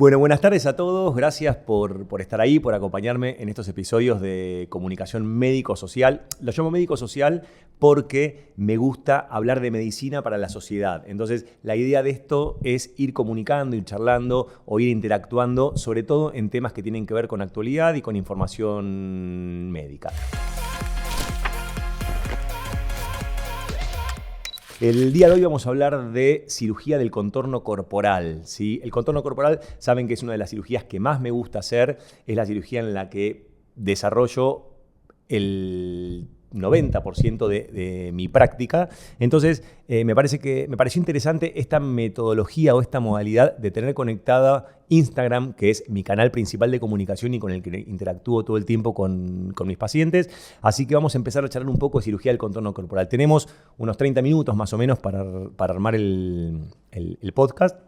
Bueno, buenas tardes a todos. Gracias por estar ahí, por acompañarme en estos episodios de comunicación médico-social. Lo llamo médico-social porque me gusta hablar de medicina para la sociedad. Entonces, la idea de esto es ir comunicando, ir charlando o ir interactuando, sobre todo en temas que tienen que ver con actualidad y con información médica. El día de hoy vamos a hablar de cirugía del contorno corporal, ¿sí? El contorno corporal, saben que es una de las cirugías que más me gusta hacer, es la cirugía en la que desarrollo el 90% de mi práctica. Entonces, me pareció interesante esta metodología o esta modalidad de tener conectada Instagram, que es mi canal principal de comunicación y con el que interactúo todo el tiempo con mis pacientes. Así que vamos a empezar a charlar un poco de cirugía del contorno corporal. Tenemos unos 30 minutos más o menos para armar el podcast.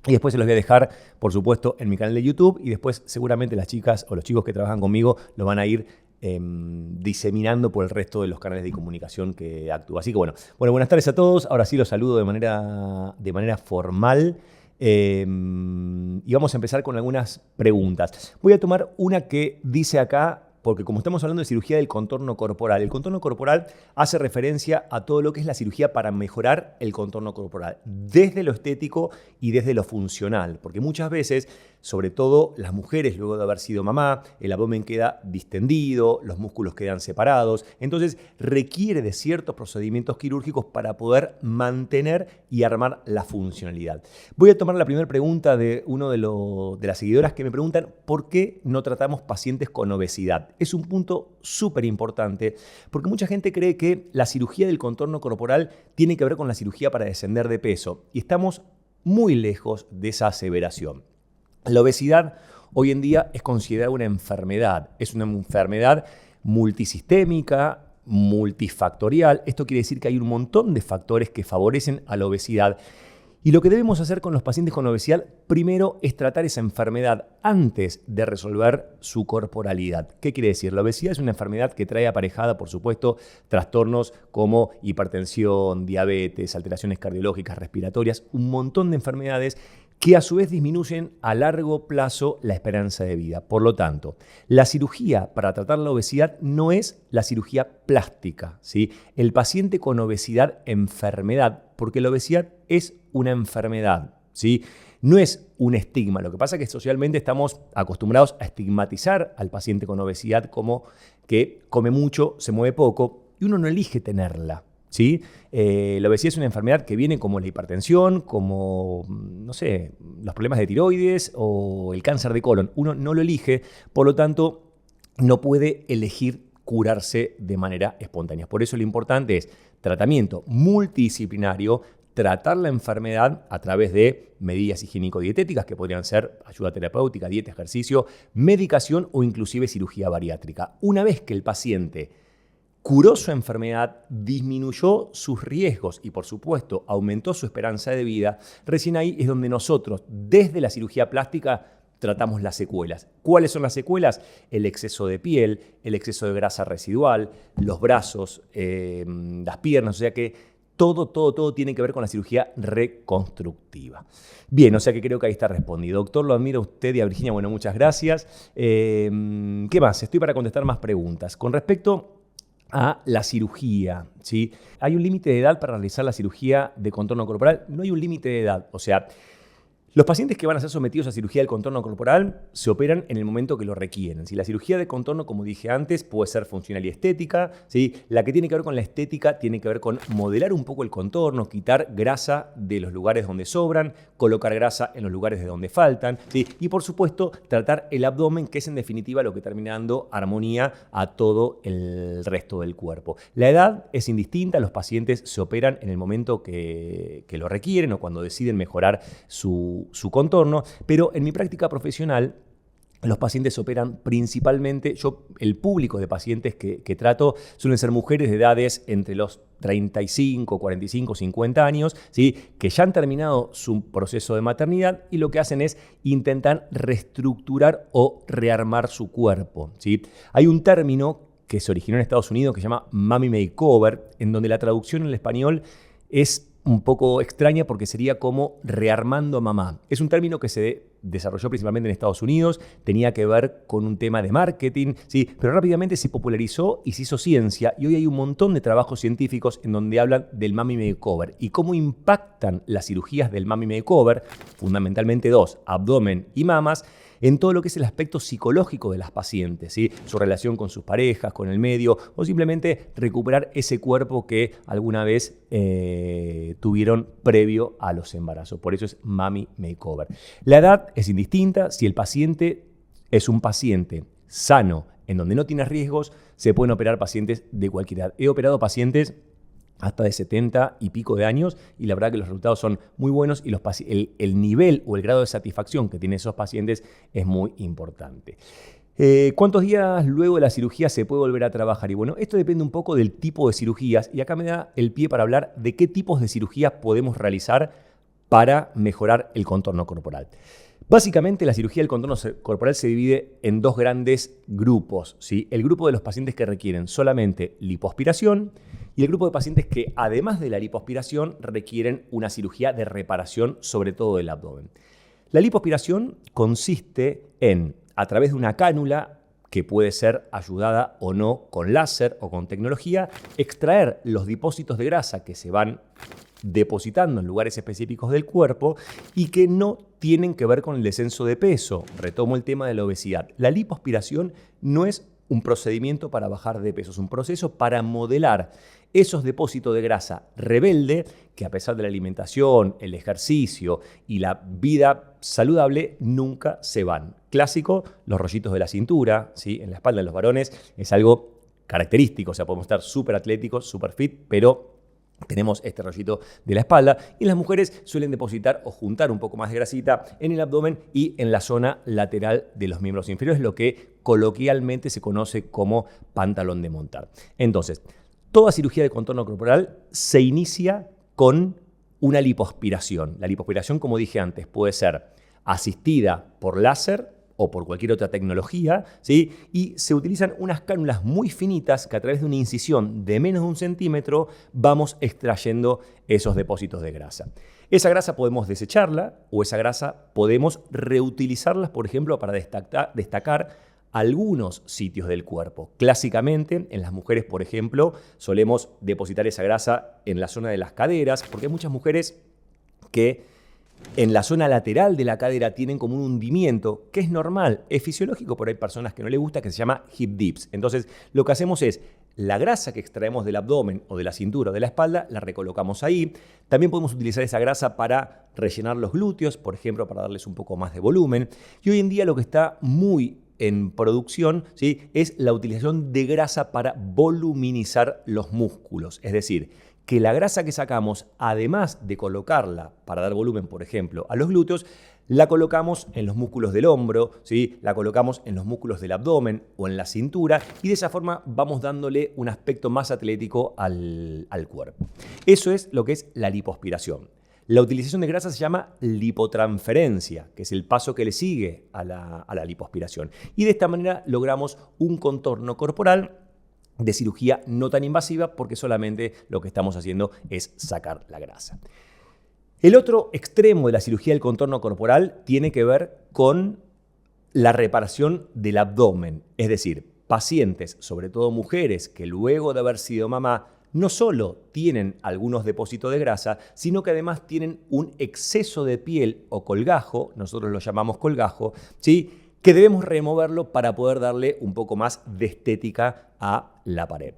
Y después se los voy a dejar, por supuesto, en mi canal de YouTube. Y después seguramente las chicas o los chicos que trabajan conmigo lo van a ir diseminando por el resto de los canales de comunicación que actúo. Así que bueno, buenas tardes a todos. Ahora sí los saludo de manera formal. Y vamos a empezar con algunas preguntas. Voy a tomar una que dice acá, porque como estamos hablando de cirugía del contorno corporal, el contorno corporal hace referencia a todo lo que es la cirugía para mejorar el contorno corporal, desde lo estético y desde lo funcional, porque muchas veces, sobre todo las mujeres luego de haber sido mamá, el abdomen queda distendido, los músculos quedan separados, entonces requiere de ciertos procedimientos quirúrgicos para poder mantener y armar la funcionalidad. Voy a tomar la primera pregunta de una de las seguidoras que me preguntan ¿por qué no tratamos pacientes con obesidad? Es un punto súper importante porque mucha gente cree que la cirugía del contorno corporal tiene que ver con la cirugía para descender de peso y estamos muy lejos de esa aseveración. La obesidad hoy en día es considerada una enfermedad. Es una enfermedad multisistémica, multifactorial. Esto quiere decir que hay un montón de factores que favorecen a la obesidad. Y lo que debemos hacer con los pacientes con obesidad, primero es tratar esa enfermedad antes de resolver su corporalidad. ¿Qué quiere decir? La obesidad es una enfermedad que trae aparejada, por supuesto, trastornos como hipertensión, diabetes, alteraciones cardiológicas, respiratorias, un montón de enfermedades que a su vez disminuyen a largo plazo la esperanza de vida. Por lo tanto, la cirugía para tratar la obesidad no es la cirugía plástica, ¿sí? El paciente con obesidad, enfermedad, porque la obesidad es una enfermedad, ¿sí? No es un estigma. Lo que pasa es que socialmente estamos acostumbrados a estigmatizar al paciente con obesidad como que come mucho, se mueve poco y uno no elige tenerla. ¿Sí? La obesidad es una enfermedad que viene como la hipertensión, como, no sé, los problemas de tiroides o el cáncer de colon. Uno no lo elige, por lo tanto, no puede elegir curarse de manera espontánea. Por eso lo importante es tratamiento multidisciplinario, tratar la enfermedad a través de medidas higiénico-dietéticas que podrían ser ayuda terapéutica, dieta, ejercicio, medicación o inclusive cirugía bariátrica. Una vez que el paciente curó su enfermedad, disminuyó sus riesgos y, por supuesto, aumentó su esperanza de vida, recién ahí es donde nosotros, desde la cirugía plástica, tratamos las secuelas. ¿Cuáles son las secuelas? El exceso de piel, el exceso de grasa residual, los brazos, las piernas, o sea que todo tiene que ver con la cirugía reconstructiva. Bien, o sea que creo que ahí está respondido. Doctor, lo admiro a usted y a Virginia, bueno, muchas gracias. ¿Qué más? Estoy para contestar más preguntas. Con respecto a la cirugía, ¿sí? ¿Hay un límite de edad para realizar la cirugía de contorno corporal? No hay un límite de edad, o sea, los pacientes que van a ser sometidos a cirugía del contorno corporal se operan en el momento que lo requieren. Si la cirugía de contorno, como dije antes, puede ser funcional y estética, ¿sí? La que tiene que ver con la estética tiene que ver con modelar un poco el contorno, quitar grasa de los lugares donde sobran, colocar grasa en los lugares de donde faltan, ¿sí? Y por supuesto tratar el abdomen, que es en definitiva lo que termina dando armonía a todo el resto del cuerpo. La edad es indistinta, los pacientes se operan en el momento que lo requieren o cuando deciden mejorar su contorno, pero en mi práctica profesional los pacientes operan principalmente, el público de pacientes que trato suelen ser mujeres de edades entre los 35, 45, 50 años, ¿sí? Que ya han terminado su proceso de maternidad y lo que hacen es intentar reestructurar o rearmar su cuerpo, ¿sí? Hay un término que se originó en Estados Unidos que se llama Mommy Makeover, en donde la traducción en el español es un poco extraña porque sería como rearmando a mamá. Es un término que se desarrolló principalmente en Estados Unidos, tenía que ver con un tema de marketing, ¿sí? Pero rápidamente se popularizó y se hizo ciencia, y hoy hay un montón de trabajos científicos en donde hablan del Mummy Makeover y cómo impactan las cirugías del Mummy Makeover, fundamentalmente dos, abdomen y mamas, en todo lo que es el aspecto psicológico de las pacientes, ¿sí? Su relación con sus parejas, con el medio, o simplemente recuperar ese cuerpo que alguna vez tuvieron previo a los embarazos. Por eso es Mummy Makeover. La edad es indistinta. Si el paciente es un paciente sano, en donde no tiene riesgos, se pueden operar pacientes de cualquier edad. He operado pacientes hasta de 70 y pico de años, y la verdad que los resultados son muy buenos y el nivel o el grado de satisfacción que tienen esos pacientes es muy importante. ¿Cuántos días luego de la cirugía se puede volver a trabajar? Y bueno, esto depende un poco del tipo de cirugías, y acá me da el pie para hablar de qué tipos de cirugías podemos realizar para mejorar el contorno corporal. Básicamente, la cirugía del contorno corporal se divide en dos grandes grupos, ¿sí? El grupo de los pacientes que requieren solamente lipoaspiración y el grupo de pacientes que, además de la lipoaspiración, requieren una cirugía de reparación, sobre todo del abdomen. La lipoaspiración consiste en, a través de una cánula, que puede ser ayudada o no con láser o con tecnología, extraer los depósitos de grasa que se van depositando en lugares específicos del cuerpo y que no tienen que ver con el descenso de peso. Retomo el tema de la obesidad. La lipoaspiración no es un procedimiento para bajar de peso, es un proceso para modelar esos depósitos de grasa rebelde que, a pesar de la alimentación, el ejercicio y la vida saludable, nunca se van. Clásico, los rollitos de la cintura, ¿sí? En la espalda de los varones es algo característico, o sea, podemos estar súper atléticos, súper fit, pero tenemos este rollito de la espalda, y las mujeres suelen depositar o juntar un poco más de grasita en el abdomen y en la zona lateral de los miembros inferiores, lo que coloquialmente se conoce como pantalón de montar. Entonces, toda cirugía de contorno corporal se inicia con una lipoaspiración. La lipoaspiración, como dije antes, puede ser asistida por láser o por cualquier otra tecnología, ¿sí? Y se utilizan unas cánulas muy finitas que, a través de una incisión de menos de 1 centímetro, vamos extrayendo esos depósitos de grasa. Esa grasa podemos desecharla, o esa grasa podemos reutilizarla, por ejemplo, para destacar algunos sitios del cuerpo. Clásicamente, en las mujeres, por ejemplo, solemos depositar esa grasa en la zona de las caderas, porque hay muchas mujeres que en la zona lateral de la cadera tienen como un hundimiento, que es normal, es fisiológico, pero hay personas que no les gusta, que se llama hip dips. Entonces, lo que hacemos es, la grasa que extraemos del abdomen o de la cintura o de la espalda, la recolocamos ahí. También podemos utilizar esa grasa para rellenar los glúteos, por ejemplo, para darles un poco más de volumen. Y hoy en día lo que está muy en producción, ¿sí?, es la utilización de grasa para voluminizar los músculos. Es decir, que la grasa que sacamos, además de colocarla para dar volumen, por ejemplo, a los glúteos, la colocamos en los músculos del hombro, ¿sí?, la colocamos en los músculos del abdomen o en la cintura, y de esa forma vamos dándole un aspecto más atlético al cuerpo. Eso es lo que es la lipoaspiración. La utilización de grasa se llama lipotransferencia, que es el paso que le sigue a la lipoaspiración. Y de esta manera logramos un contorno corporal de cirugía no tan invasiva, porque solamente lo que estamos haciendo es sacar la grasa. El otro extremo de la cirugía del contorno corporal tiene que ver con la reparación del abdomen. Es decir, pacientes, sobre todo mujeres, que luego de haber sido mamá, no solo tienen algunos depósitos de grasa, sino que además tienen un exceso de piel o colgajo, nosotros lo llamamos colgajo, ¿sí?, que debemos removerlo para poder darle un poco más de estética a la pared.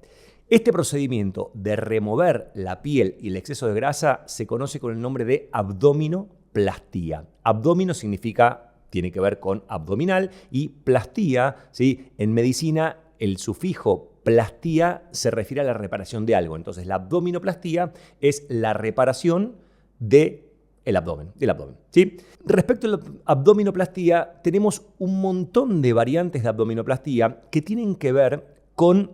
Este procedimiento de remover la piel y el exceso de grasa se conoce con el nombre de abdominoplastía. Abdomino tiene que ver con abdominal, y plastía, ¿sí?, en medicina el sufijo plastía se refiere a la reparación de algo. Entonces, la abdominoplastía es la reparación del abdomen, ¿sí? Respecto a la abdominoplastía, tenemos un montón de variantes de abdominoplastía que tienen que ver con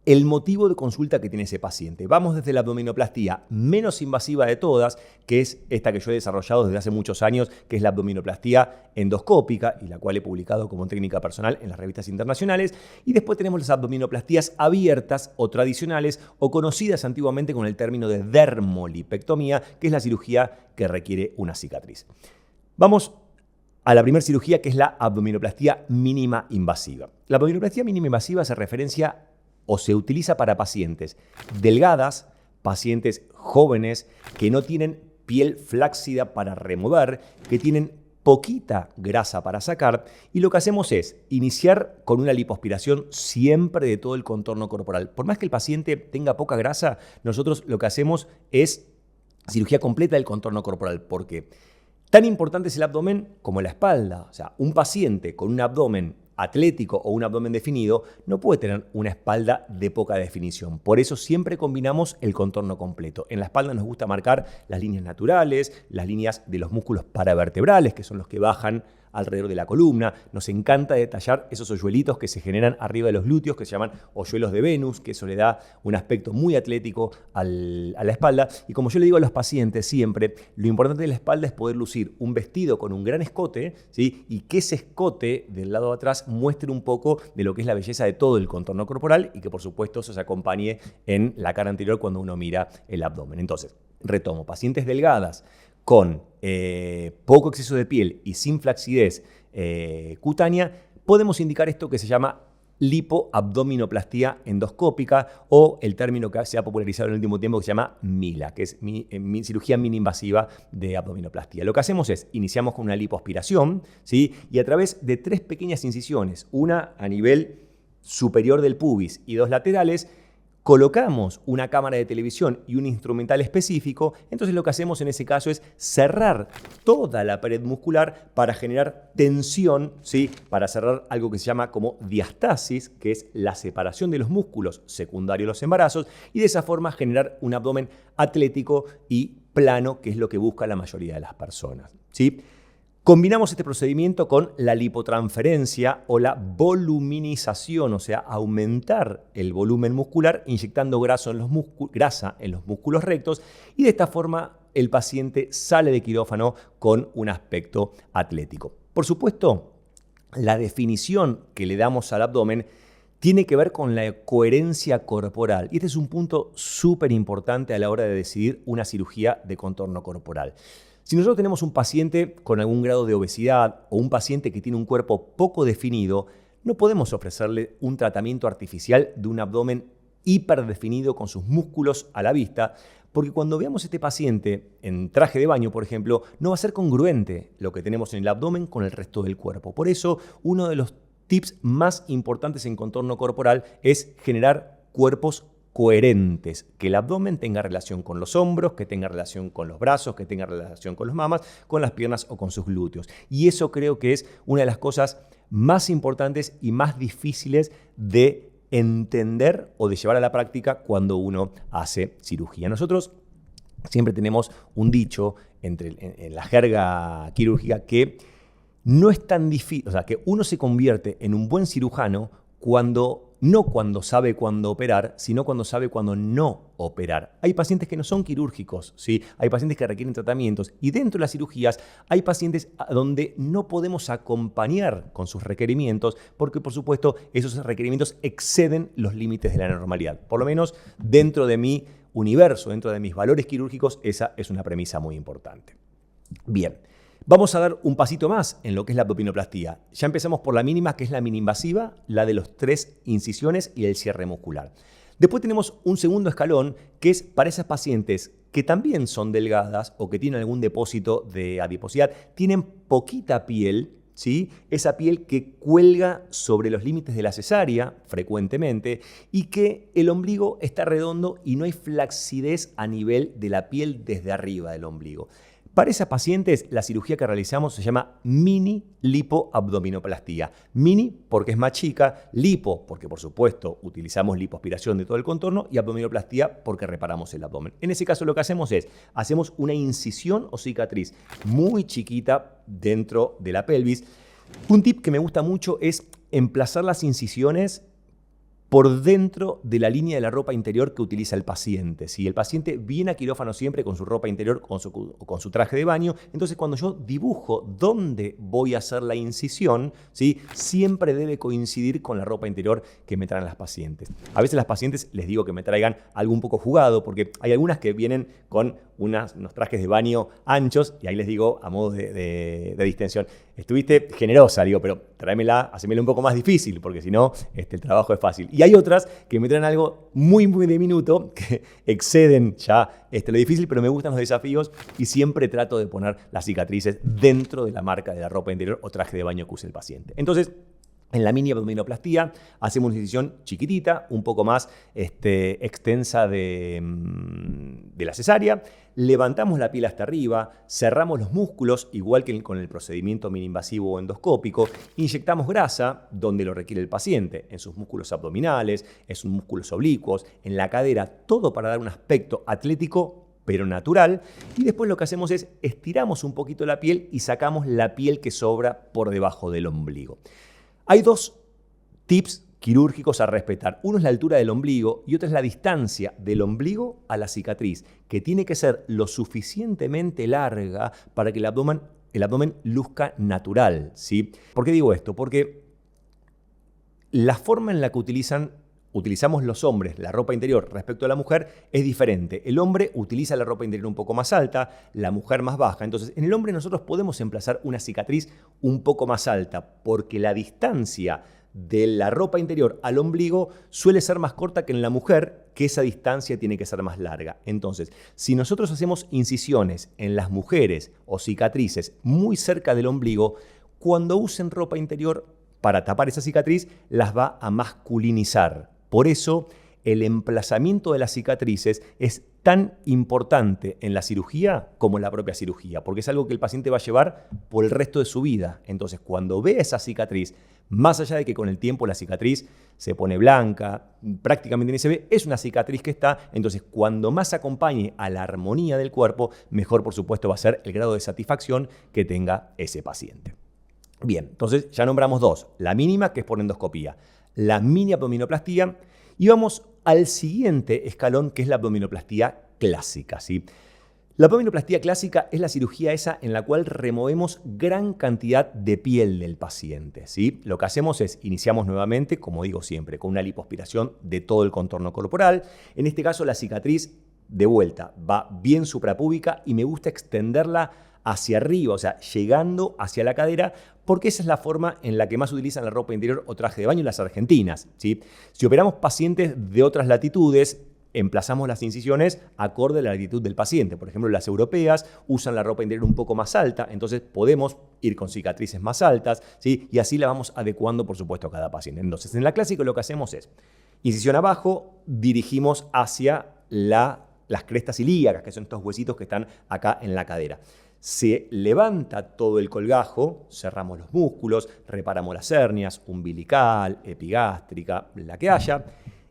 el motivo de consulta que tiene ese paciente. Vamos desde la abdominoplastía menos invasiva de todas, que es esta que yo he desarrollado desde hace muchos años, que es la abdominoplastía endoscópica, y la cual he publicado como técnica personal en las revistas internacionales. Y después tenemos las abdominoplastías abiertas o tradicionales, o conocidas antiguamente con el término de dermolipectomía, que es la cirugía que requiere una cicatriz. Vamos a la primera cirugía, que es la abdominoplastía mínima invasiva. La abdominoplastía mínima invasiva se referencia o se utiliza para pacientes delgadas, pacientes jóvenes que no tienen piel flácida para remover, que tienen poquita grasa para sacar, y lo que hacemos es iniciar con una lipoaspiración siempre de todo el contorno corporal. Por más que el paciente tenga poca grasa, nosotros lo que hacemos es cirugía completa del contorno corporal. ¿Por qué? Tan importante es el abdomen como la espalda. O sea, un paciente con un abdomen atlético o un abdomen definido no puede tener una espalda de poca definición. Por eso siempre combinamos el contorno completo. En la espalda nos gusta marcar las líneas naturales, las líneas de los músculos paravertebrales, que son los que bajan alrededor de la columna. Nos encanta detallar esos hoyuelitos que se generan arriba de los glúteos, que se llaman hoyuelos de Venus, que eso le da un aspecto muy atlético a la espalda. Y como yo le digo a los pacientes siempre, lo importante de la espalda es poder lucir un vestido con un gran escote, ¿sí? Y que ese escote del lado de atrás muestre un poco de lo que es la belleza de todo el contorno corporal y que por supuesto eso se acompañe en la cara anterior cuando uno mira el abdomen. Entonces, retomo, pacientes delgadas con poco exceso de piel y sin flacidez cutánea, podemos indicar esto que se llama lipoabdominoplastía endoscópica, o el término que se ha popularizado en el último tiempo que se llama MILA, que es cirugía mini invasiva de abdominoplastía. Lo que hacemos es, iniciamos con una lipoaspiración, ¿sí? Y a través de 3 pequeñas incisiones, una a nivel superior del pubis y 2 laterales, colocamos una cámara de televisión y un instrumental específico. Entonces lo que hacemos en ese caso es cerrar toda la pared muscular para generar tensión, ¿sí? Para cerrar algo que se llama como diastasis, que es la separación de los músculos secundarios a los embarazos, y de esa forma generar un abdomen atlético y plano, que es lo que busca la mayoría de las personas, ¿sí? Combinamos este procedimiento con la lipotransferencia o la voluminización, o sea, aumentar el volumen muscular inyectando grasa en los músculos rectos, y de esta forma el paciente sale de quirófano con un aspecto atlético. Por supuesto, la definición que le damos al abdomen tiene que ver con la coherencia corporal, y este es un punto súper importante a la hora de decidir una cirugía de contorno corporal. Si nosotros tenemos un paciente con algún grado de obesidad o un paciente que tiene un cuerpo poco definido, no podemos ofrecerle un tratamiento artificial de un abdomen hiperdefinido con sus músculos a la vista, porque cuando veamos a este paciente en traje de baño, por ejemplo, no va a ser congruente lo que tenemos en el abdomen con el resto del cuerpo. Por eso, uno de los tips más importantes en contorno corporal es generar cuerpos coherentes, que el abdomen tenga relación con los hombros, que tenga relación con los brazos, que tenga relación con los mamas, con las piernas o con sus glúteos. Y eso creo que es una de las cosas más importantes y más difíciles de entender o de llevar a la práctica cuando uno hace cirugía. Nosotros siempre tenemos un dicho en la jerga quirúrgica que no es tan difícil, o sea, que uno se convierte en un buen cirujano no cuando sabe cuándo operar, sino cuando sabe cuándo no operar. Hay pacientes que no son quirúrgicos, ¿sí? Hay pacientes que requieren tratamientos, y dentro de las cirugías hay pacientes a donde no podemos acompañar con sus requerimientos porque, por supuesto, esos requerimientos exceden los límites de la normalidad. Por lo menos dentro de mi universo, dentro de mis valores quirúrgicos, esa es una premisa muy importante. Bien. Vamos a dar un pasito más en lo que es la abdominoplastía. Ya empezamos por la mínima, que es la mini invasiva, la de los 3 incisiones y el cierre muscular. Después tenemos un segundo escalón, que es para esas pacientes que también son delgadas o que tienen algún depósito de adiposidad, tienen poquita piel, ¿sí? Esa piel que cuelga sobre los límites de la cesárea frecuentemente, y que el ombligo está redondo y no hay flacidez a nivel de la piel desde arriba del ombligo. Para esas pacientes, la cirugía que realizamos se llama mini lipoabdominoplastía. Mini porque es más chica, lipo porque por supuesto utilizamos lipoaspiración de todo el contorno, y abdominoplastía porque reparamos el abdomen. En ese caso lo que hacemos es, hacemos una incisión o cicatriz muy chiquita dentro de la pelvis. Un tip que me gusta mucho es emplazar las incisiones por dentro de la línea de la ropa interior que utiliza el paciente. Si el paciente viene a quirófano siempre con su ropa interior, con su traje de baño, entonces cuando yo dibujo dónde voy a hacer la incisión, ¿sí? Siempre debe coincidir con la ropa interior que me traen las pacientes. A veces las pacientes les digo que me traigan algo un poco jugado, porque hay algunas que vienen con unos trajes de baño anchos, y ahí les digo, a modo de distensión, estuviste generosa, digo, pero tráemela, hacémela un poco más difícil, porque si no, el trabajo es fácil. Y hay otras que me traen algo muy, muy diminuto, que exceden ya lo difícil, pero me gustan los desafíos y siempre trato de poner las cicatrices dentro de la marca de la ropa interior o traje de baño que use el paciente. Entonces, en la mini abdominoplastía hacemos una incisión chiquitita, un poco más extensa de la cesárea, levantamos la piel hasta arriba, cerramos los músculos, igual que con el procedimiento mini-invasivo o endoscópico, inyectamos grasa donde lo requiere el paciente, en sus músculos abdominales, en sus músculos oblicuos, en la cadera, todo para dar un aspecto atlético pero natural, y después lo que hacemos es estiramos un poquito la piel y sacamos la piel que sobra por debajo del ombligo. Hay dos tips quirúrgicos a respetar. Uno es la altura del ombligo y otro es la distancia del ombligo a la cicatriz, que tiene que ser lo suficientemente larga para que el abdomen luzca natural, ¿sí? ¿Por qué digo esto? Porque la forma en la que utilizamos los hombres la ropa interior respecto a la mujer es diferente. El hombre utiliza la ropa interior un poco más alta, la mujer más baja. Entonces, en el hombre nosotros podemos emplazar una cicatriz un poco más alta porque la distancia de la ropa interior al ombligo suele ser más corta que en la mujer, que esa distancia tiene que ser más larga. Entonces, si nosotros hacemos incisiones en las mujeres o cicatrices muy cerca del ombligo, cuando usen ropa interior para tapar esa cicatriz, las va a masculinizar. Por eso, el emplazamiento de las cicatrices es tan importante en la cirugía como en la propia cirugía, porque es algo que el paciente va a llevar por el resto de su vida. Entonces, cuando ve esa cicatriz, más allá de que con el tiempo la cicatriz se pone blanca, prácticamente ni se ve, es una cicatriz que está. Entonces, cuando más acompañe a la armonía del cuerpo, mejor, por supuesto, va a ser el grado de satisfacción que tenga ese paciente. Bien, entonces ya nombramos dos. La mínima, que es por endoscopía, la mini abdominoplastía, y vamos al siguiente escalón, que es la abdominoplastía clásica, ¿sí? La abdominoplastía clásica es la cirugía esa en la cual removemos gran cantidad de piel del paciente, ¿sí? Lo que hacemos es, iniciamos nuevamente, como digo siempre, con una lipoaspiración de todo el contorno corporal. En este caso, la cicatriz, de vuelta, va bien suprapúbica y me gusta extenderla hacia arriba, o sea, llegando hacia la cadera, porque esa es la forma en la que más utilizan la ropa interior o traje de baño las argentinas, ¿sí? Si operamos pacientes de otras latitudes, emplazamos las incisiones acorde a la latitud del paciente. Por ejemplo, las europeas usan la ropa interior un poco más alta, entonces podemos ir con cicatrices más altas, ¿sí? Y así la vamos adecuando, por supuesto, a cada paciente. Entonces, en la clásica lo que hacemos es, incisión abajo, dirigimos hacia las crestas ilíacas, que son estos huesitos que están acá en la cadera. Se levanta todo el colgajo, cerramos los músculos, reparamos las hernias, umbilical, epigástrica, la que haya,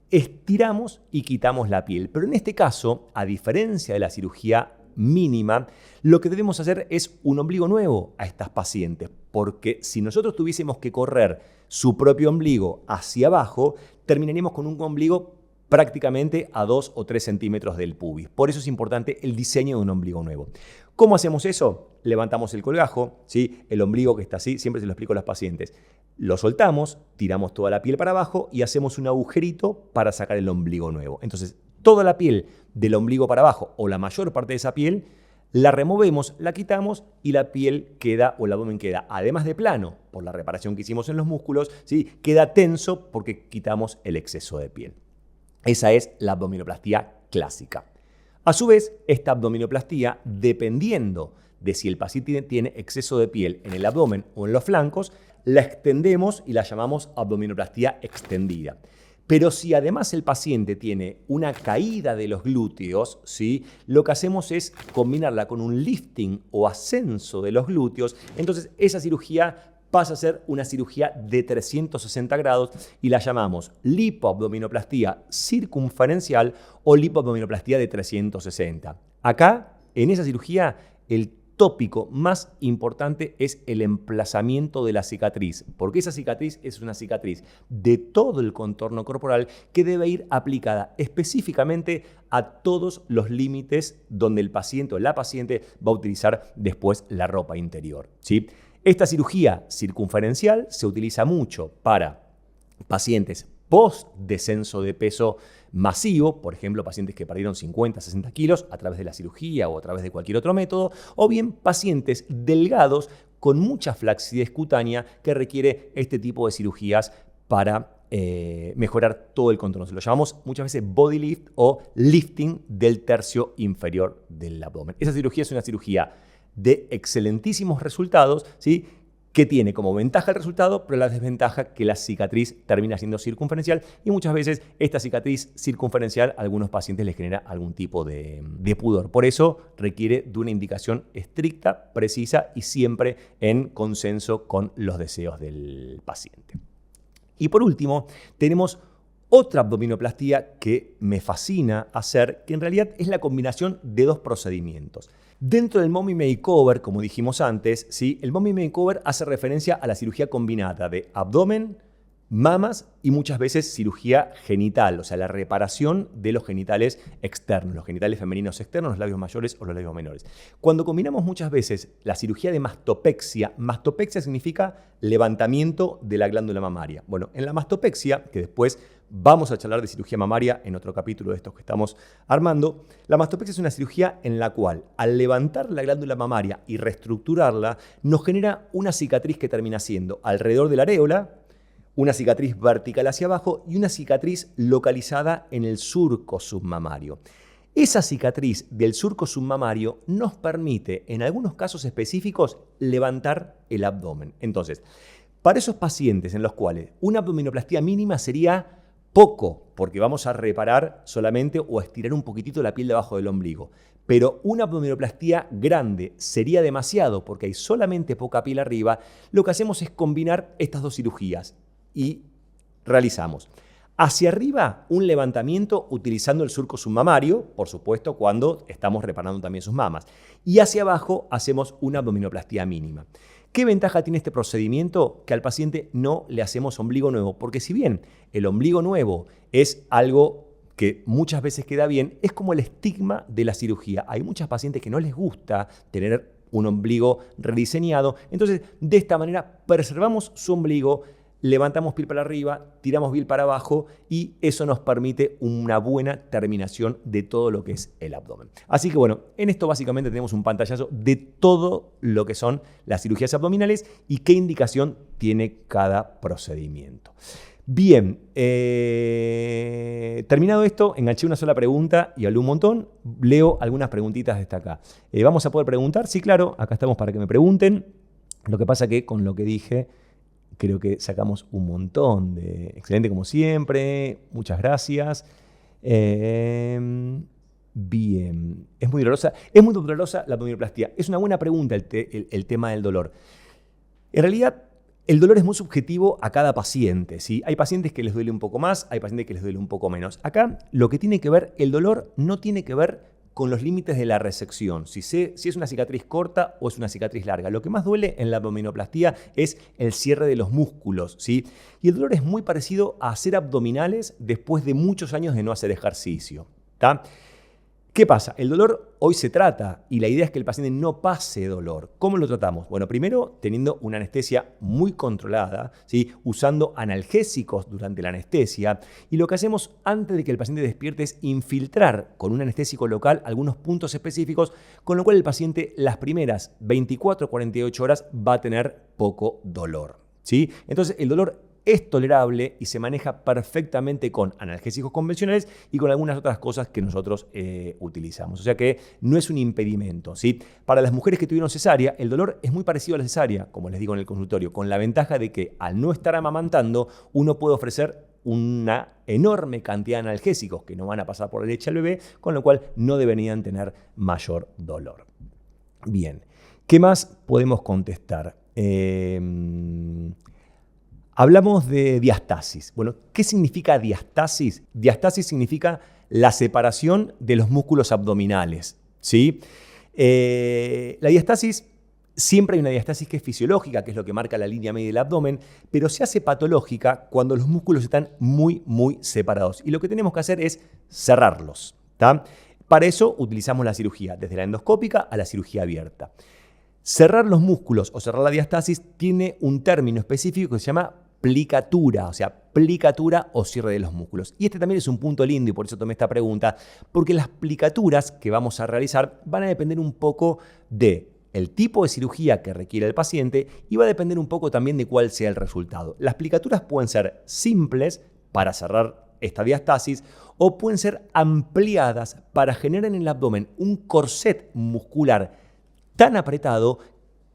estiramos y quitamos la piel. Pero en este caso, a diferencia de la cirugía mínima, lo que debemos hacer es un ombligo nuevo a estas pacientes, porque si nosotros tuviésemos que correr su propio ombligo hacia abajo, terminaríamos con un ombligo prácticamente a 2 o 3 centímetros del pubis. Por eso es importante el diseño de un ombligo nuevo. ¿Cómo hacemos eso? Levantamos el colgajo, ¿sí? El ombligo que está así, siempre se lo explico a los pacientes. Lo soltamos, tiramos toda la piel para abajo y hacemos un agujerito para sacar el ombligo nuevo. Entonces, toda la piel del ombligo para abajo, o la mayor parte de esa piel, la removemos, la quitamos y la piel queda, o el abdomen queda, además de plano, por la reparación que hicimos en los músculos, ¿sí? Queda tenso porque quitamos el exceso de piel. Esa es la abdominoplastía clásica. A su vez, esta abdominoplastía, dependiendo de si el paciente tiene exceso de piel en el abdomen o en los flancos, la extendemos y la llamamos abdominoplastía extendida. Pero si además el paciente tiene una caída de los glúteos, ¿sí? Lo que hacemos es combinarla con un lifting o ascenso de los glúteos. Entonces, esa cirugía pasa a ser una cirugía de 360 grados y la llamamos lipoabdominoplastía circunferencial o lipoabdominoplastía de 360. Acá, en esa cirugía, el tópico más importante es el emplazamiento de la cicatriz, porque esa cicatriz es una cicatriz de todo el contorno corporal que debe ir aplicada específicamente a todos los límites donde el paciente o la paciente va a utilizar después la ropa interior, ¿sí? Esta cirugía circunferencial se utiliza mucho para pacientes post-descenso de peso masivo, por ejemplo, pacientes que perdieron 50, 60 kilos a través de la cirugía o a través de cualquier otro método, o bien pacientes delgados con mucha flacidez cutánea que requiere este tipo de cirugías para mejorar todo el contorno. Lo llamamos muchas veces body lift o lifting del tercio inferior del abdomen. Esa cirugía es una cirugía de excelentísimos resultados, ¿sí?, que tiene como ventaja el resultado, pero la desventaja que la cicatriz termina siendo circunferencial y muchas veces esta cicatriz circunferencial a algunos pacientes les genera algún tipo de pudor. Por eso requiere de una indicación estricta, precisa y siempre en consenso con los deseos del paciente. Y por último, tenemos otra abdominoplastía que me fascina hacer, que en realidad es la combinación de dos procedimientos. Dentro del Mommy Makeover, como dijimos antes, ¿sí?, el Mommy Makeover hace referencia a la cirugía combinada de abdomen, mamas y muchas veces cirugía genital, o sea, la reparación de los genitales externos, los genitales femeninos externos, los labios mayores o los labios menores. Cuando combinamos muchas veces la cirugía de mastopexia significa levantamiento de la glándula mamaria. Bueno, en la mastopexia, que después vamos a charlar de cirugía mamaria en otro capítulo de estos que estamos armando, la mastopexia es una cirugía en la cual, al levantar la glándula mamaria y reestructurarla, nos genera una cicatriz que termina siendo alrededor de la areola, una cicatriz vertical hacia abajo y una cicatriz localizada en el surco submamario. Esa cicatriz del surco submamario nos permite, en algunos casos específicos, levantar el abdomen. Entonces, para esos pacientes en los cuales una abdominoplastía mínima sería poco, porque vamos a reparar solamente o a estirar un poquitito la piel debajo del ombligo, pero una abdominoplastía grande sería demasiado porque hay solamente poca piel arriba, lo que hacemos es combinar estas dos cirugías y realizamos hacia arriba un levantamiento utilizando el surco submamario, por supuesto cuando estamos reparando también sus mamas, y hacia abajo hacemos una abdominoplastía mínima. ¿Qué ventaja tiene este procedimiento? Que al paciente no le hacemos ombligo nuevo, porque si bien el ombligo nuevo es algo que muchas veces queda bien, es como el estigma de la cirugía. Hay muchas pacientes que no les gusta tener un ombligo rediseñado, entonces de esta manera preservamos su ombligo, levantamos piel para arriba, tiramos piel para abajo y eso nos permite una buena terminación de todo lo que es el abdomen. Así que bueno, en esto básicamente tenemos un pantallazo de todo lo que son las cirugías abdominales y qué indicación tiene cada procedimiento. Bien, terminado esto, enganché una sola pregunta y hablé un montón. Leo algunas preguntitas desde acá. ¿Vamos a poder preguntar? Sí, claro, acá estamos para que me pregunten. Lo que pasa que con lo que dije, creo que sacamos un montón de... Excelente como siempre, muchas gracias. Bien, es muy dolorosa la abdominoplastia. Es una buena pregunta el tema del dolor. En realidad, el dolor es muy subjetivo a cada paciente, ¿sí? Hay pacientes que les duele un poco más, hay pacientes que les duele un poco menos. Acá lo que tiene que ver, el dolor no tiene que ver con los límites de la resección, si es una cicatriz corta o es una cicatriz larga. Lo que más duele en la abdominoplastía es el cierre de los músculos, ¿sí? Y el dolor es muy parecido a hacer abdominales después de muchos años de no hacer ejercicio, ¿tá? ¿Qué pasa? El dolor hoy se trata y la idea es que el paciente no pase dolor. ¿Cómo lo tratamos? Bueno, primero teniendo una anestesia muy controlada, ¿sí?, usando analgésicos durante la anestesia, y lo que hacemos antes de que el paciente despierte es infiltrar con un anestésico local algunos puntos específicos, con lo cual el paciente las primeras 24 o 48 horas va a tener poco dolor, ¿sí? Entonces el dolor es tolerable y se maneja perfectamente con analgésicos convencionales y con algunas otras cosas que nosotros utilizamos. O sea que no es un impedimento, ¿sí? Para las mujeres que tuvieron cesárea, el dolor es muy parecido a la cesárea, como les digo en el consultorio, con la ventaja de que al no estar amamantando, uno puede ofrecer una enorme cantidad de analgésicos que no van a pasar por la leche al bebé, con lo cual no deberían tener mayor dolor. Bien, ¿qué más podemos contestar? Hablamos de diastasis. Bueno, ¿qué significa diastasis? Diastasis significa la separación de los músculos abdominales, ¿sí? La diastasis, siempre hay una diastasis que es fisiológica, que es lo que marca la línea media del abdomen, pero se hace patológica cuando los músculos están muy, muy separados. Y lo que tenemos que hacer es cerrarlos, ¿tá? Para eso utilizamos la cirugía, desde la endoscópica a la cirugía abierta. Cerrar los músculos o cerrar la diastasis tiene un término específico que se llama plicatura, o sea, plicatura o cierre de los músculos. Y este también es un punto lindo y por eso tomé esta pregunta, porque las plicaturas que vamos a realizar van a depender un poco de el tipo de cirugía que requiere el paciente y va a depender un poco también de cuál sea el resultado. Las plicaturas pueden ser simples para cerrar esta diastasis o pueden ser ampliadas para generar en el abdomen un corset muscular tan apretado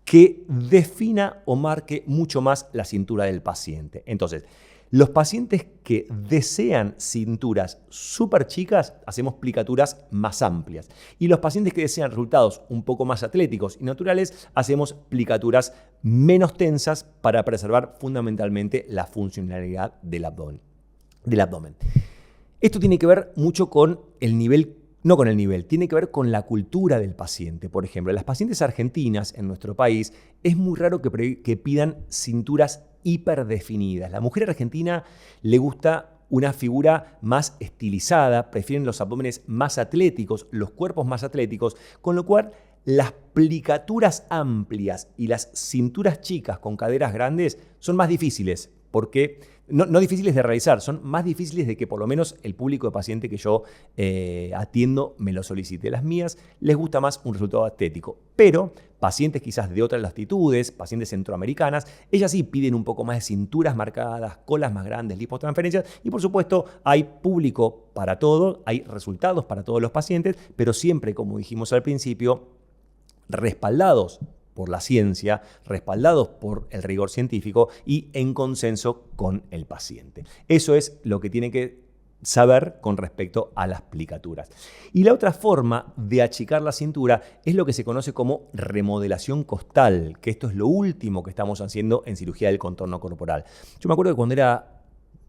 que defina o marque mucho más la cintura del paciente. Entonces, los pacientes que desean cinturas súper chicas, hacemos plicaturas más amplias. Y los pacientes que desean resultados un poco más atléticos y naturales, hacemos plicaturas menos tensas para preservar fundamentalmente la funcionalidad del abdomen. Esto tiene que ver mucho con el nivel, no con el nivel, tiene que ver con la cultura del paciente. Por ejemplo, las pacientes argentinas en nuestro país es muy raro que pidan cinturas hiperdefinidas. La mujer argentina le gusta una figura más estilizada, prefieren los abdómenes más atléticos, los cuerpos más atléticos, con lo cual las plicaturas amplias y las cinturas chicas con caderas grandes son más difíciles, porque no difíciles de realizar, son más difíciles de que por lo menos el público de paciente que yo atiendo me lo solicite. Las mías les gusta más un resultado estético, pero pacientes quizás de otras latitudes, pacientes centroamericanas, ellas sí piden un poco más de cinturas marcadas, colas más grandes, lipotransferencias y por supuesto hay público para todo, hay resultados para todos los pacientes, pero siempre, como dijimos al principio, respaldados por la ciencia, respaldados por el rigor científico y en consenso con el paciente. Eso es lo que tiene que saber con respecto a las plicaturas. Y la otra forma de achicar la cintura es lo que se conoce como remodelación costal, que esto es lo último que estamos haciendo en cirugía del contorno corporal. Yo me acuerdo que cuando era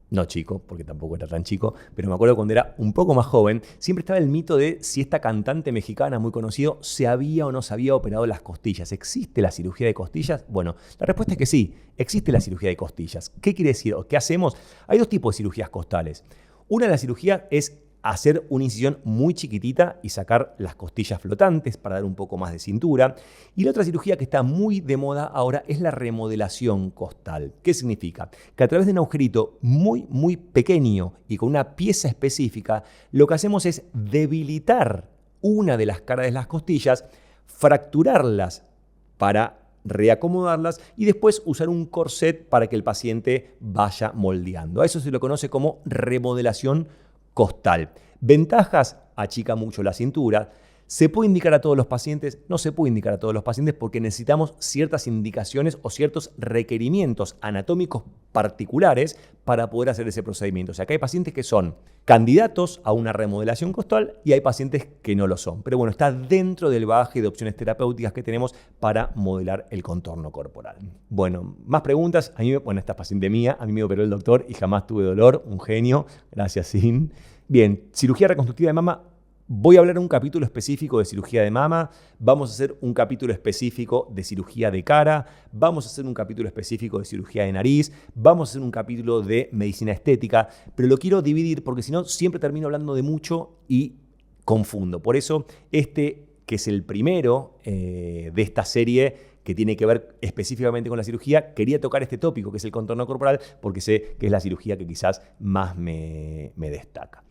no chico, porque tampoco era tan chico, pero me acuerdo cuando era un poco más joven, siempre estaba el mito de si esta cantante mexicana muy conocido se había o no se había operado las costillas. ¿Existe la cirugía de costillas? Bueno, la respuesta es que sí, existe la cirugía de costillas. ¿Qué quiere decir? ¿Qué hacemos? Hay dos tipos de cirugías costales. Una de las cirugías es hacer una incisión muy chiquitita y sacar las costillas flotantes para dar un poco más de cintura. Y la otra cirugía que está muy de moda ahora es la remodelación costal. ¿Qué significa? Que a través de un agujerito muy, muy pequeño y con una pieza específica, lo que hacemos es debilitar una de las caras de las costillas, fracturarlas para reacomodarlas y después usar un corset para que el paciente vaya moldeando. A eso se lo conoce como remodelación costal. Ventajas: achica mucho la cintura. ¿Se puede indicar a todos los pacientes? No se puede indicar a todos los pacientes porque necesitamos ciertas indicaciones o ciertos requerimientos anatómicos particulares para poder hacer ese procedimiento. O sea, que hay pacientes que son candidatos a una remodelación costal y hay pacientes que no lo son. Pero bueno, está dentro del bagaje de opciones terapéuticas que tenemos para modelar el contorno corporal. Bueno, más preguntas. Esta es paciente mía, a mí me operó el doctor y jamás tuve dolor. Un genio. Gracias, Sin. Bien, cirugía reconstructiva de mama. Voy a hablar en un capítulo específico de cirugía de mama, vamos a hacer un capítulo específico de cirugía de cara, vamos a hacer un capítulo específico de cirugía de nariz, vamos a hacer un capítulo de medicina estética, pero lo quiero dividir porque si no siempre termino hablando de mucho y confundo. Por eso que es el primero de esta serie que tiene que ver específicamente con la cirugía, quería tocar este tópico que es el contorno corporal porque sé que es la cirugía que quizás más me destaca.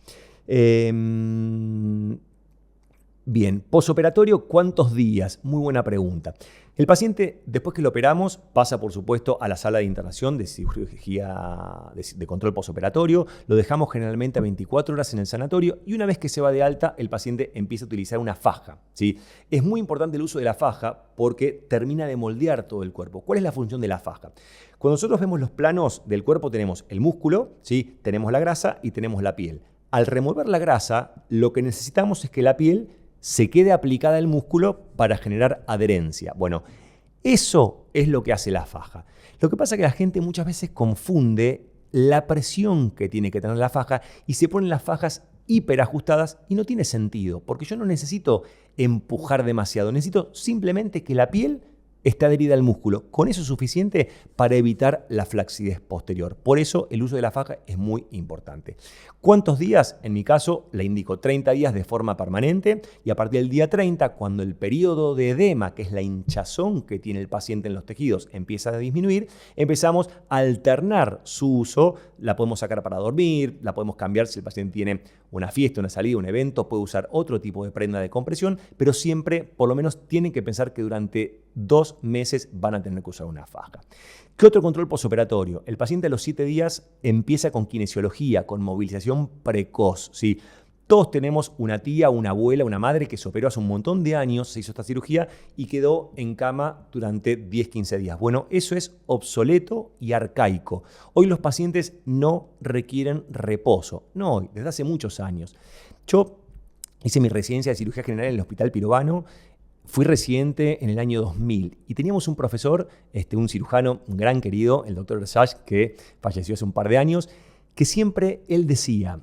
Bien, posoperatorio, ¿cuántos días? Muy buena pregunta. El paciente, después que lo operamos, pasa por supuesto a la sala de internación de cirugía de control posoperatorio. Lo dejamos generalmente a 24 horas en el sanatorio y una vez que se va de alta, el paciente empieza a utilizar una faja, ¿sí? Es muy importante el uso de la faja porque termina de moldear todo el cuerpo. ¿Cuál es la función de la faja? Cuando nosotros vemos los planos del cuerpo tenemos el músculo, ¿sí? Tenemos la grasa y tenemos la piel. Al remover la grasa, lo que necesitamos es que la piel se quede aplicada al músculo para generar adherencia. Bueno, eso es lo que hace la faja. Lo que pasa es que la gente muchas veces confunde la presión que tiene que tener la faja y se ponen las fajas hiperajustadas y no tiene sentido, porque yo no necesito empujar demasiado, necesito simplemente que la piel está adherida al músculo. Con eso es suficiente para evitar la flacidez posterior. Por eso el uso de la faja es muy importante. ¿Cuántos días? En mi caso, le indico 30 días de forma permanente y a partir del día 30, cuando el periodo de edema, que es la hinchazón que tiene el paciente en los tejidos, empieza a disminuir, empezamos a alternar su uso. La podemos sacar para dormir, la podemos cambiar si el paciente tiene una fiesta, una salida, un evento, puede usar otro tipo de prenda de compresión, pero siempre, por lo menos, tienen que pensar que durante 2 meses van a tener que usar una faja. ¿Qué otro control posoperatorio? El paciente a los 7 días empieza con kinesiología, con movilización precoz, ¿sí? Todos tenemos una tía, una abuela, una madre que se operó hace un montón de años, se hizo esta cirugía y quedó en cama durante 10-15 días. Bueno, eso es obsoleto y arcaico. Hoy los pacientes no requieren reposo. No hoy, desde hace muchos años. Yo hice mi residencia de cirugía general en el Hospital Pirovano. Fui residente en el año 2000 y teníamos un profesor, un cirujano, un gran querido, el doctor Ersach, que falleció hace un par de años, que siempre él decía,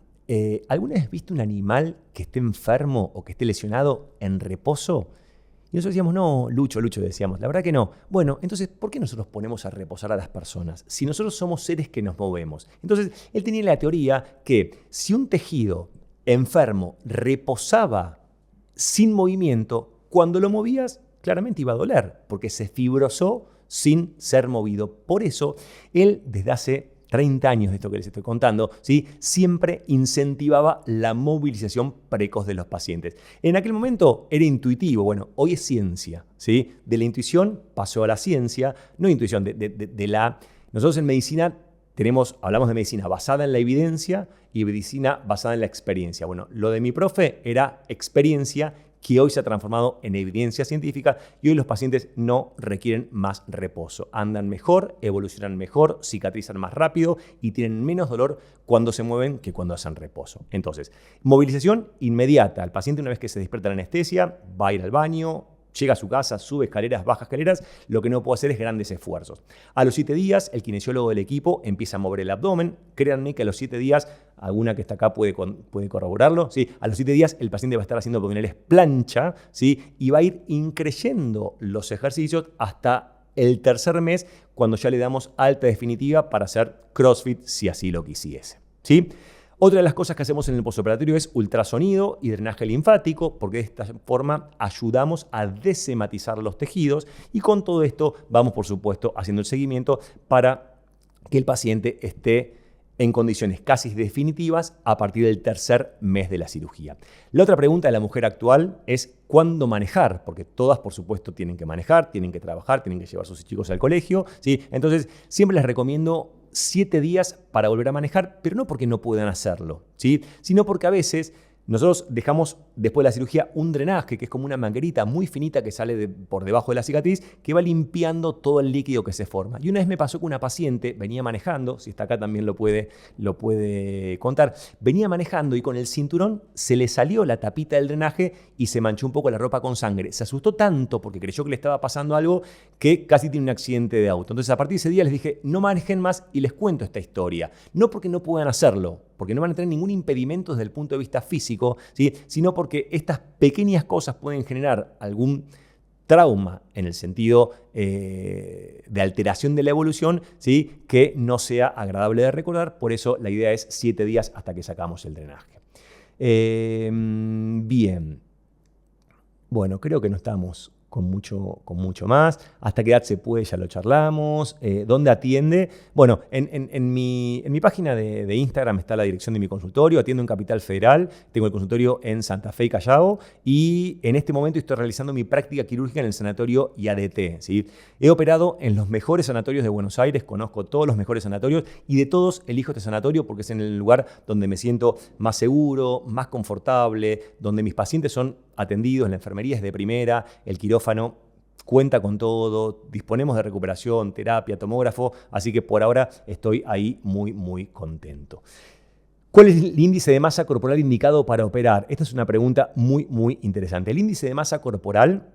¿alguna vez viste un animal que esté enfermo o que esté lesionado en reposo? Y nosotros decíamos, no, Lucho, decíamos, la verdad que no. Bueno, entonces, ¿por qué nosotros ponemos a reposar a las personas? Si nosotros somos seres que nos movemos. Entonces, él tenía la teoría que si un tejido enfermo reposaba sin movimiento, cuando lo movías, claramente iba a doler, porque se fibrosó sin ser movido. Por eso, él, desde hace 30 años de esto que les estoy contando, ¿sí?, siempre incentivaba la movilización precoz de los pacientes. En aquel momento era intuitivo, bueno, hoy es ciencia, ¿sí? De la intuición pasó a la ciencia, no intuición, Nosotros en medicina hablamos de medicina basada en la evidencia y medicina basada en la experiencia. Bueno, lo de mi profe era experiencia que hoy se ha transformado en evidencia científica y hoy los pacientes no requieren más reposo. Andan mejor, evolucionan mejor, cicatrizan más rápido y tienen menos dolor cuando se mueven que cuando hacen reposo. Entonces, movilización inmediata. El paciente, una vez que se despierta la anestesia, va a ir al baño, llega a su casa, sube escaleras, baja escaleras, lo que no puede hacer es grandes esfuerzos. A los 7 días, el kinesiólogo del equipo empieza a mover el abdomen. Créanme que a los 7 días, alguna que está acá puede corroborarlo, ¿sí? A los 7 días el paciente va a estar haciendo abdominales plancha, ¿sí? Y va a ir increyendo los ejercicios hasta el tercer mes, cuando ya le damos alta definitiva para hacer CrossFit si así lo quisiese, ¿sí? Otra de las cosas que hacemos en el postoperatorio es ultrasonido y drenaje linfático, porque de esta forma ayudamos a desematizar los tejidos y con todo esto vamos, por supuesto, haciendo el seguimiento para que el paciente esté en condiciones casi definitivas a partir del tercer mes de la cirugía. La otra pregunta de la mujer actual es ¿cuándo manejar? Porque todas, por supuesto, tienen que manejar, tienen que trabajar, tienen que llevar a sus chicos al colegio, ¿sí? Entonces, siempre les recomiendo 7 días para volver a manejar, pero no porque no puedan hacerlo, ¿sí?, sino porque a veces nosotros dejamos después de la cirugía un drenaje, que es como una manguerita muy finita que sale por debajo de la cicatriz, que va limpiando todo el líquido que se forma. Y una vez me pasó que una paciente venía manejando, si está acá también lo puede contar, venía manejando y con el cinturón se le salió la tapita del drenaje y se manchó un poco la ropa con sangre. Se asustó tanto porque creyó que le estaba pasando algo que casi tiene un accidente de auto. Entonces a partir de ese día les dije, no manejen más y les cuento esta historia. No porque no puedan hacerlo, porque no van a tener ningún impedimento desde el punto de vista físico, ¿sí?, sino porque estas pequeñas cosas pueden generar algún trauma en el sentido de alteración de la evolución, ¿sí?, que no sea agradable de recordar. Por eso la idea es 7 días hasta que sacamos el drenaje. Bien. Bueno, creo que no estamos con mucho más. ¿Hasta qué edad se puede? Ya lo charlamos. ¿Dónde atiende? Bueno, en mi página de Instagram está la dirección de mi consultorio. Atiendo en Capital Federal. Tengo el consultorio en Santa Fe y Callao. Y en este momento estoy realizando mi práctica quirúrgica en el sanatorio IADT, ¿sí? He operado en los mejores sanatorios de Buenos Aires. Conozco todos los mejores sanatorios y de todos elijo este sanatorio porque es en el lugar donde me siento más seguro, más confortable, donde mis pacientes son atendidos, la enfermería es de primera, el quirófano cuenta con todo, disponemos de recuperación, terapia, tomógrafo, así que por ahora estoy ahí muy contento. ¿Cuál es el índice de masa corporal indicado para operar? Esta es una pregunta muy interesante. El índice de masa corporal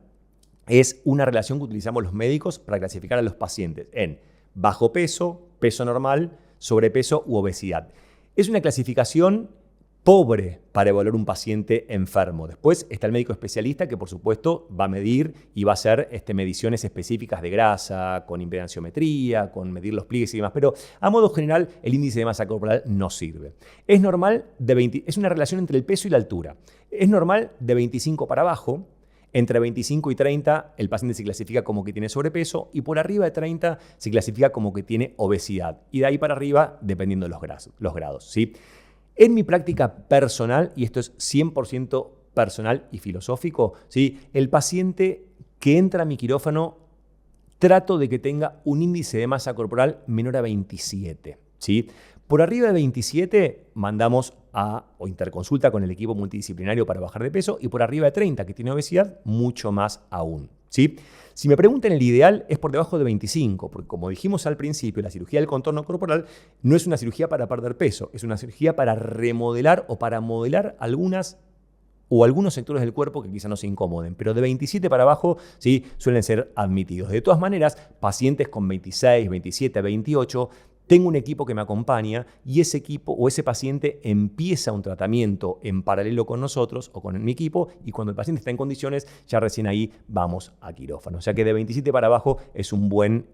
es una relación que utilizamos los médicos para clasificar a los pacientes en bajo peso, peso normal, sobrepeso u obesidad. Es una clasificación pobre para evaluar un paciente enfermo. Después está el médico especialista que, por supuesto, va a medir y va a hacer mediciones específicas de grasa, con impedanciometría, con medir los pliegues y demás. Pero a modo general, el índice de masa corporal no sirve. Es normal es una relación entre el peso y la altura. Es normal de 25 para abajo. Entre 25 y 30 el paciente se clasifica como que tiene sobrepeso y por arriba de 30 se clasifica como que tiene obesidad. Y de ahí para arriba, dependiendo de los grados, ¿sí? En mi práctica personal, y esto es 100% personal y filosófico, ¿sí? El paciente que entra a mi quirófano trato de que tenga un índice de masa corporal menor a 27, ¿sí? Por arriba de 27 mandamos o interconsulta con el equipo multidisciplinario para bajar de peso y por arriba de 30 que tiene obesidad, mucho más aún, ¿sí? Si me preguntan el ideal es por debajo de 25, porque como dijimos al principio, la cirugía del contorno corporal no es una cirugía para perder peso, es una cirugía para remodelar o para modelar algunos sectores del cuerpo que quizá no se incomoden, pero de 27 para abajo sí suelen ser admitidos. De todas maneras, pacientes con 26, 27, 28, tengo un equipo que me acompaña y ese equipo o ese paciente empieza un tratamiento en paralelo con nosotros o con mi equipo y cuando el paciente está en condiciones, ya recién ahí vamos a quirófano. O sea que de 27 para abajo es un buen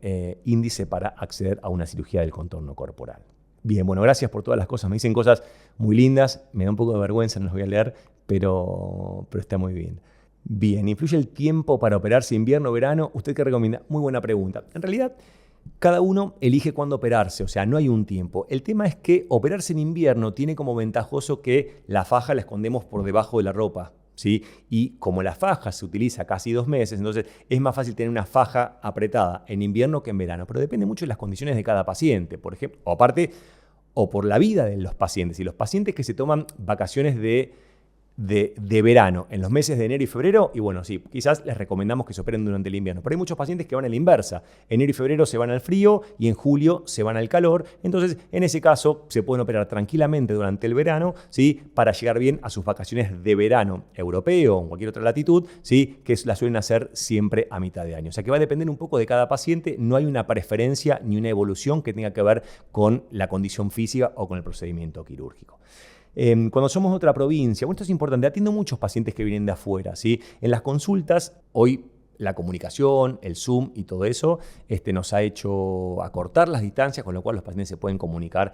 índice para acceder a una cirugía del contorno corporal. Bien, bueno, gracias por todas las cosas. Me dicen cosas muy lindas, me da un poco de vergüenza, no las voy a leer, pero está muy bien. Bien, ¿influye el tiempo para operarse invierno o verano? ¿Usted qué recomienda? Muy buena pregunta. En realidad, cada uno elige cuándo operarse, o sea, no hay un tiempo. El tema es que operarse en invierno tiene como ventajoso que la faja la escondemos por debajo de la ropa, ¿sí? Y como la faja se utiliza casi 2 meses, entonces es más fácil tener una faja apretada en invierno que en verano, pero depende mucho de las condiciones de cada paciente, por ejemplo, o aparte, o por la vida de los pacientes. Y los pacientes que se toman vacaciones de verano en los meses de enero y febrero, y bueno, sí, quizás les recomendamos que se operen durante el invierno, pero hay muchos pacientes que van a la inversa. Enero y febrero se van al frío y en julio se van al calor, entonces en ese caso se pueden operar tranquilamente durante el verano, ¿sí? Para llegar bien a sus vacaciones de verano europeo o en cualquier otra latitud, ¿sí? Que las suelen hacer siempre a mitad de año. O sea que va a depender un poco de cada paciente, no hay una preferencia ni una evolución que tenga que ver con la condición física o con el procedimiento quirúrgico. Cuando somos de otra provincia, bueno, esto es importante, atiendo muchos pacientes que vienen de afuera, ¿sí? En las consultas, hoy la comunicación, el Zoom y todo eso nos ha hecho acortar las distancias, con lo cual los pacientes se pueden comunicar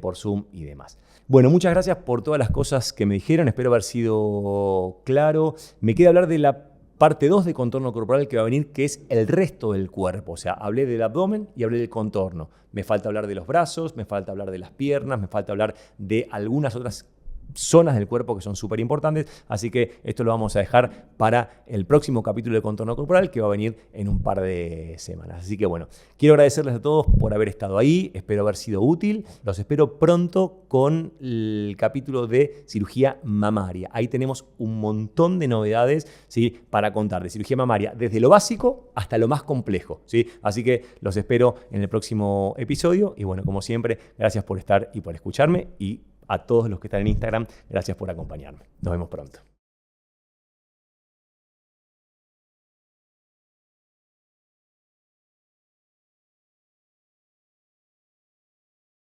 por Zoom y demás. Bueno, muchas gracias por todas las cosas que me dijeron, espero haber sido claro. Me queda hablar de la parte 2 de contorno corporal que va a venir, que es el resto del cuerpo. O sea, hablé del abdomen y hablé del contorno. Me falta hablar de los brazos, me falta hablar de las piernas, me falta hablar de algunas otras zonas del cuerpo que son súper importantes, así que esto lo vamos a dejar para el próximo capítulo de contorno corporal que va a venir en un par de semanas. Así que bueno, quiero agradecerles a todos por haber estado ahí, espero haber sido útil, los espero pronto con el capítulo de cirugía mamaria. Ahí tenemos un montón de novedades, ¿sí? Para contar de cirugía mamaria, desde lo básico hasta lo más complejo, ¿sí? Así que los espero en el próximo episodio y bueno, como siempre, gracias por estar y por escucharme y a todos los que están en Instagram, gracias por acompañarme. Nos vemos pronto.